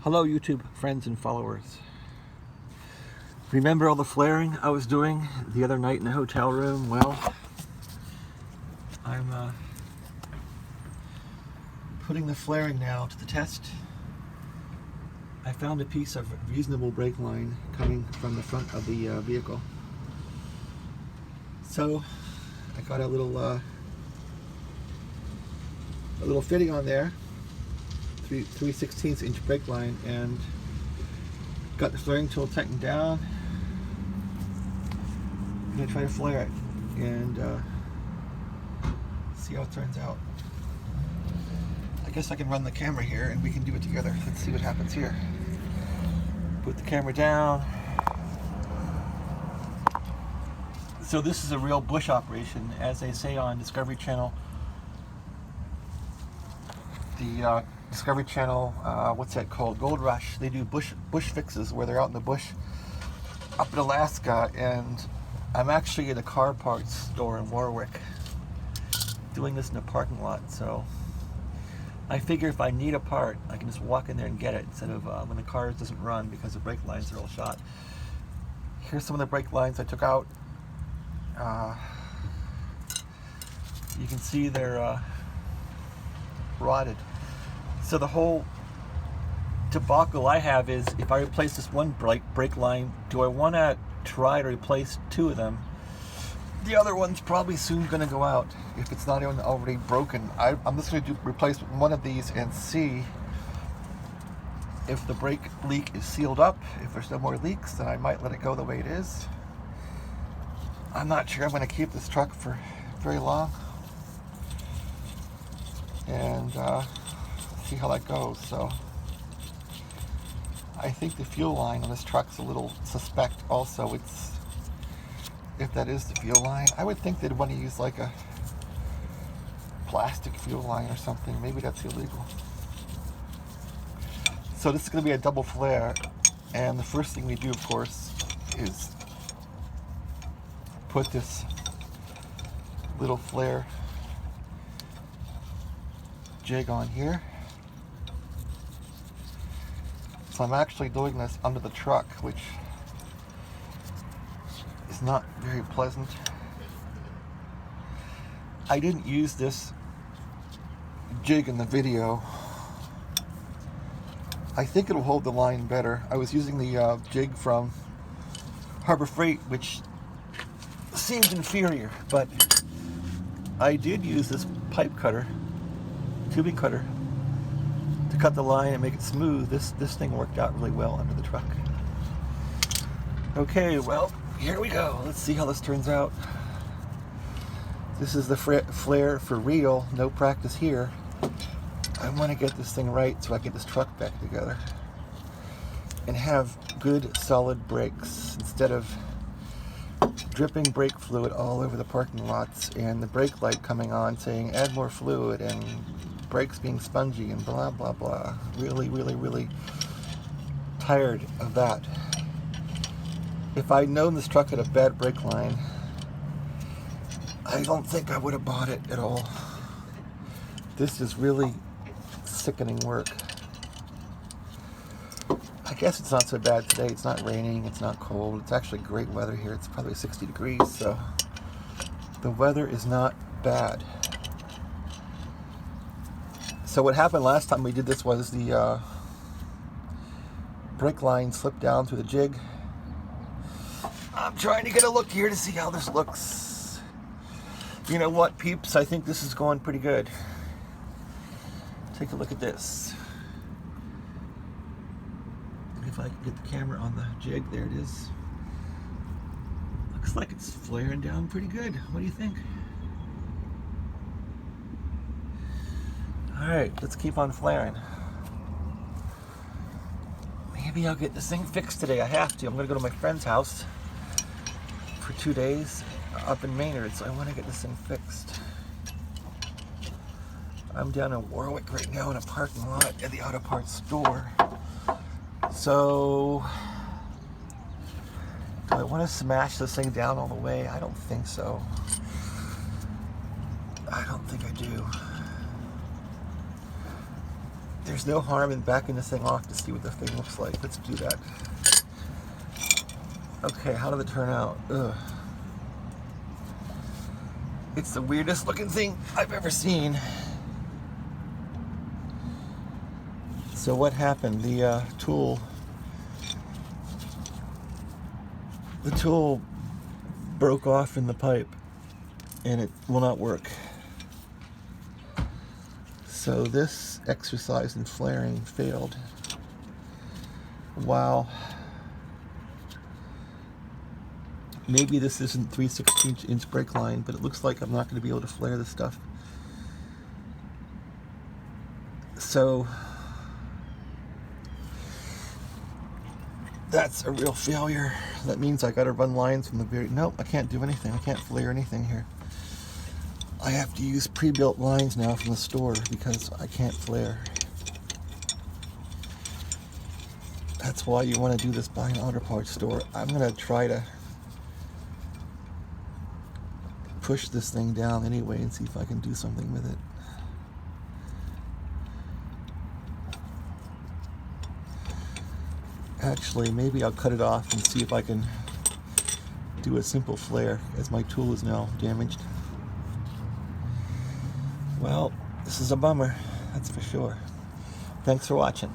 Hello YouTube friends and followers. Remember all the flaring I was doing the other night in the hotel room? Well, I'm putting the flaring now to the test. I found a piece of reasonable brake line coming from the front of the vehicle. So I got a little fitting on there, 3/16 inch brake line, and got the flaring tool tightened down. I'm gonna try to flare it and see how it turns out. I guess I can run the camera here and we can do it together. Let's see what happens here. Put the camera down. So this is a real bush operation, as they say on Discovery Channel. The Discovery Channel, what's that called? Gold Rush. They do bush fixes where they're out in the bush up in Alaska, and I'm actually at a car parts store in Warwick doing this in a parking lot. So I figure if I need a part, I can just walk in there and get it instead of when the car doesn't run because the brake lines are all shot. Here's some of the brake lines I took out. You can see they're rotted. So the whole debacle I have is, if I replace this one brake line, do I want to try to replace two of them? The other one's probably soon going to go out if it's not even already broken. I'm just going to replace one of these and see if the brake leak is sealed up. If there's no more leaks, then I might let it go the way it is. I'm not sure I'm going to keep this truck for very long, and see how that goes. So I think the fuel line on this truck's a little suspect also. It's, if that is the fuel line, I would think they'd want to use like a plastic fuel line or something. Maybe that's illegal. So this is going to be a double flare, and the first thing we do, of course, is put this little flare jig on here. So I'm actually doing this under the truck, which is not very pleasant. I didn't use this jig in the video. I think it'll hold the line better. I was using the jig from Harbor Freight, which seemed inferior, but I did use this pipe cutter, tubing cutter, to cut the line and make it smooth. This thing worked out really well under the truck. Okay, well, here we go. Let's see how this turns out. This is the Flair for real, no practice here. I want to get this thing right so I get this truck back together and have good solid brakes instead of dripping brake fluid all over the parking lots and the brake light coming on saying add more fluid and brakes being spongy and blah blah blah. Really tired of that. If I'd known this truck had a bad brake line, I don't think I would have bought it at all. This is really sickening work. I guess it's not so bad today. It's not raining, it's not cold. It's actually great weather here. It's probably 60 degrees, so the weather is not bad. So what happened last time we did this was the brake line slipped down through the jig. I'm trying to get a look here to see how this looks. You know what, peeps? I think this is going pretty good. Take a look at this. If I can get the camera on the jig, there it is. Looks like it's flaring down pretty good. What do you think? Alright, let's keep on flaring. Maybe I'll get this thing fixed today. I have to. I'm going to go to my friend's house for 2 days up in Maynard, so I want to get this thing fixed. I'm down in Warwick right now in a parking lot at the Autoparts store. So, do I want to smash this thing down all the way? I don't think so. I don't think I do. there's no harm in backing this thing off to see what the thing looks like. Let's do that. Okay, how did it turn out? Ugh. It's the weirdest looking thing I've ever seen. So what happened? The tool broke off in the pipe and it will not work. So this exercise in flaring failed. Wow. Maybe this isn't 3/16" brake line, but it looks like I'm not going to be able to flare this stuff. So that's a real failure. That means I got to run lines from the very... Nope, I can't do anything. I can't flare anything here. I have to use pre-built lines now from the store because I can't flare. That's why you want to do this by an auto parts store. I'm going to try to push this thing down anyway and see if I can do something with it. Actually, maybe I'll cut it off and see if I can do a simple flare, as my tool is now damaged. Well, this is a bummer, that's for sure. Thanks for watching.